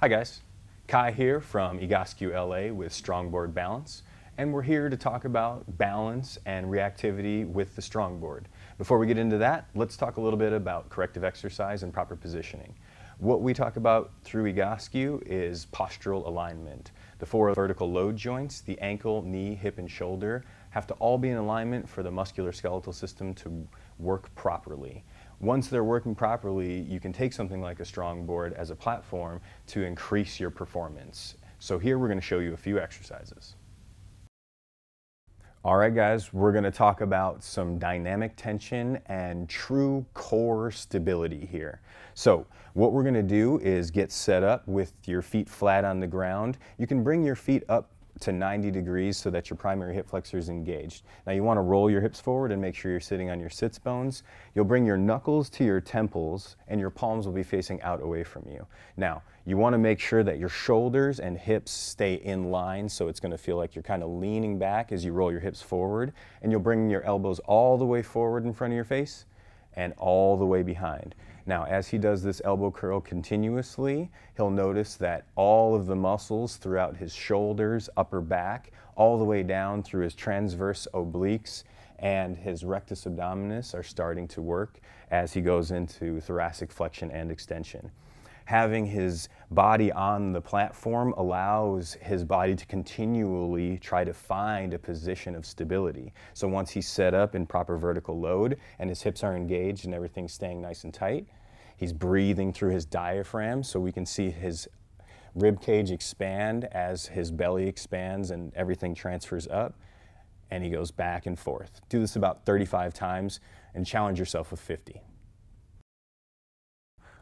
Hi guys, Kai here from Egoscue LA with StrongBoard Balance, and we're here to talk about balance and reactivity with the StrongBoard. Before we get into that, let's talk a little bit about corrective exercise and proper positioning. What we talk about through Egoscue is postural alignment. The four vertical load joints, the ankle, knee, hip, and shoulder, have to all be in alignment for the musculoskeletal system to work properly. Once they're working properly, you can take something like a StrongBoard as a platform to increase your performance. So here we're going to show you a few exercises. All right guys, we're going to talk about some dynamic tension and true core stability here. So what we're going to do is get set up with your feet flat on the ground. You can bring your feet up to 90 degrees so that your primary hip flexor is engaged. Now you want to roll your hips forward and make sure you're sitting on your sits bones. You'll bring your knuckles to your temples and your palms will be facing out away from you. Now you want to make sure that your shoulders and hips stay in line, so it's going to feel like you're kind of leaning back as you roll your hips forward, and you'll bring your elbows all the way forward in front of your face and all the way behind. Now, as he does this elbow curl continuously, he'll notice that all of the muscles throughout his shoulders, upper back, all the way down through his transverse obliques and his rectus abdominis are starting to work as he goes into thoracic flexion and extension. Having his body on the platform allows his body to continually try to find a position of stability. So once he's set up in proper vertical load and his hips are engaged and everything's staying nice and tight, he's breathing through his diaphragm so we can see his rib cage expand as his belly expands and everything transfers up, and he goes back and forth. Do this about 35 times and challenge yourself with 50.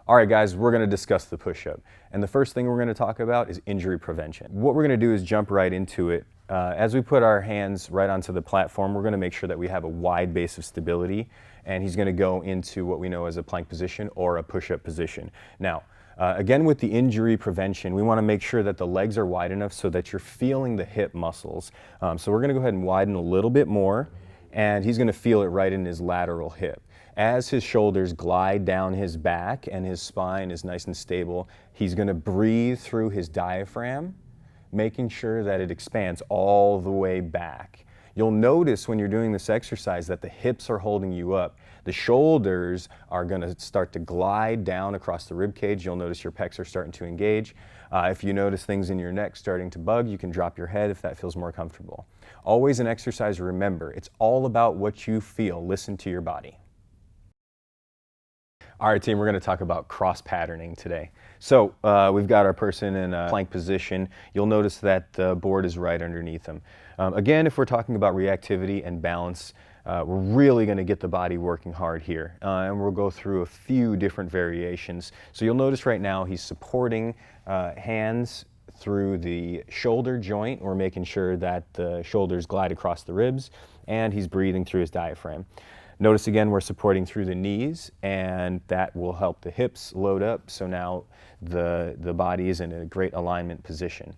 All right guys, we're going to discuss the push-up. And the first thing we're going to talk about is injury prevention. What we're going to do is jump right into it. As we put our hands right onto the platform, we're going to make sure that we have a wide base of stability, and he's going to go into what we know as a plank position or a push-up position. Now, again with the injury prevention, we want to make sure that the legs are wide enough so that you're feeling the hip muscles. So we're going to go ahead and widen a little bit more, and he's going to feel it right in his lateral hip. As his shoulders glide down his back and his spine is nice and stable, he's going to breathe through his diaphragm, making sure that it expands all the way back. You'll notice when you're doing this exercise that the hips are holding you up. The shoulders are going to start to glide down across the rib cage. You'll notice your pecs are starting to engage. If you notice things in your neck starting to bug, you can drop your head if that feels more comfortable. Always an exercise, remember, it's all about what you feel. Listen to your body. All right, team, we're going to talk about cross patterning today. So we've got our person in a plank position. You'll notice that the board is right underneath him. Again, if we're talking about reactivity and balance, we're really going to get the body working hard here. And we'll go through a few different variations. So you'll notice right now he's supporting hands through the shoulder joint. We're making sure that the shoulders glide across the ribs, and he's breathing through his diaphragm. Notice again we're supporting through the knees, and that will help the hips load up, so now the body is in a great alignment position.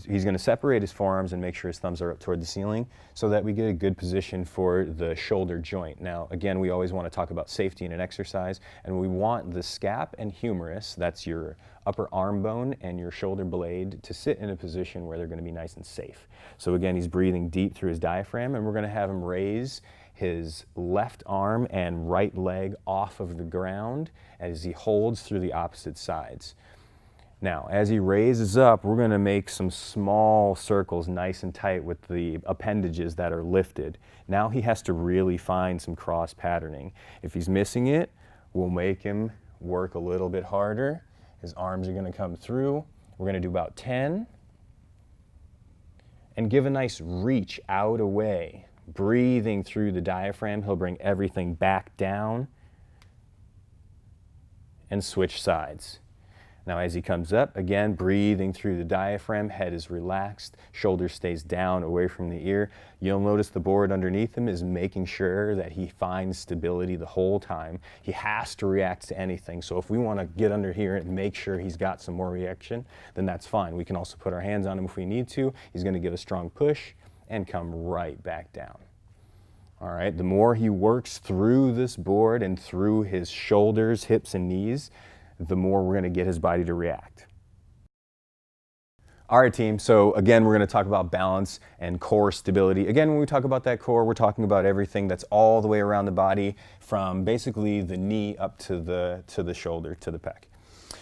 He's going to separate his forearms and make sure his thumbs are up toward the ceiling so that we get a good position for the shoulder joint. Now again, we always want to talk about safety in an exercise, and we want the scap and humerus, that's your upper arm bone and your shoulder blade, to sit in a position where they're going to be nice and safe. So again, he's breathing deep through his diaphragm, and we're going to have him raise his left arm and right leg off of the ground as he holds through the opposite sides. Now, as he raises up, we're going to make some small circles nice and tight with the appendages that are lifted. Now he has to really find some cross patterning. If he's missing it, we'll make him work a little bit harder. His arms are going to come through. We're going to do about 10. And give a nice reach out away. Breathing through the diaphragm, he'll bring everything back down and switch sides. Now as he comes up, again, breathing through the diaphragm, head is relaxed, shoulder stays down away from the ear. You'll notice the board underneath him is making sure that he finds stability the whole time. He has to react to anything, so if we want to get under here and make sure he's got some more reaction, then that's fine. We can also put our hands on him if we need to. He's going to give a strong push and come right back down. All right, the more he works through this board and through his shoulders, hips, and knees, the more we're going to get his body to react. All right, team. So again, we're going to talk about balance and core stability. Again, when we talk about that core, we're talking about everything that's all the way around the body, from basically the knee up to the shoulder, to the pec.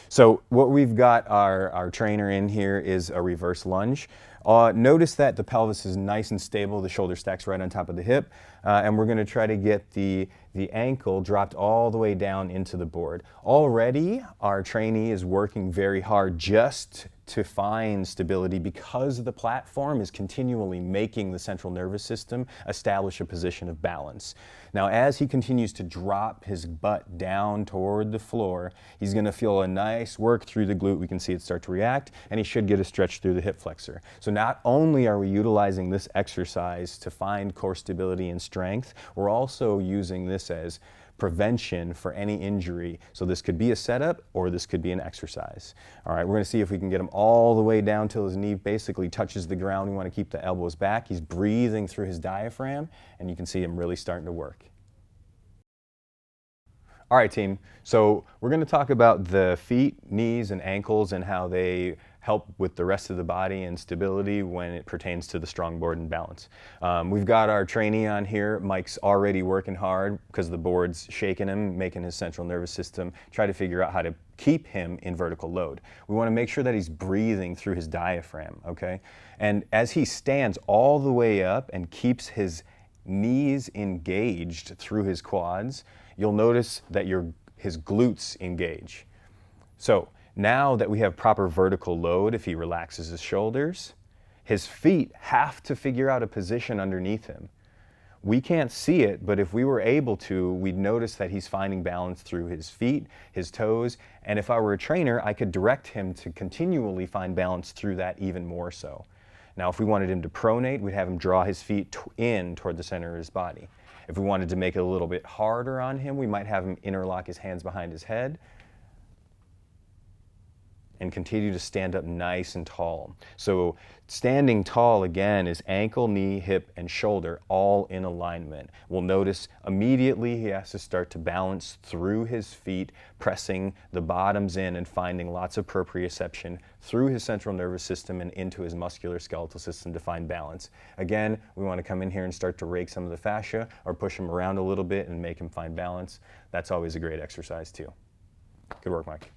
So what we've got our trainer in here is a reverse lunge. Notice that the pelvis is nice and stable, the shoulder stacks right on top of the hip, and we're going to try to get the ankle dropped all the way down into the board. Already, our trainee is working very hard just to find stability because the platform is continually making the central nervous system establish a position of balance. Now, as he continues to drop his butt down toward the floor, he's going to feel a nice work through the glute. We can see it start to react, and he should get a stretch through the hip flexor. So not only are we utilizing this exercise to find core stability and strength, we're also using this as prevention for any injury. So this could be a setup or this could be an exercise. All right, we're going to see if we can get him all the way down till his knee basically touches the ground. We want to keep the elbows back. He's breathing through his diaphragm, and you can see him really starting to work. All right, team. So we're going to talk about the feet, knees, and ankles and how they help with the rest of the body and stability when it pertains to the StrongBoard and balance. We've got our trainee on here. Mike's already working hard because the board's shaking him, making his central nervous system try to figure out how to keep him in vertical load. We want to make sure that he's breathing through his diaphragm, okay? And as he stands all the way up and keeps his knees engaged through his quads, you'll notice that his glutes engage. So now that we have proper vertical load, if he relaxes his shoulders, his feet have to figure out a position underneath him. We can't see it, but if we were able to, we'd notice that he's finding balance through his feet, his toes, and if I were a trainer, I could direct him to continually find balance through that even more so. Now, if we wanted him to pronate, we'd have him draw his feet in toward the center of his body. If we wanted to make it a little bit harder on him, we might have him interlock his hands behind his head and continue to stand up nice and tall. So standing tall, again, is ankle, knee, hip, and shoulder all in alignment. We'll notice immediately he has to start to balance through his feet, pressing the bottoms in and finding lots of proprioception through his central nervous system and into his muscular skeletal system to find balance. Again, we want to come in here and start to rake some of the fascia or push him around a little bit and make him find balance. That's always a great exercise too. Good work, Mike.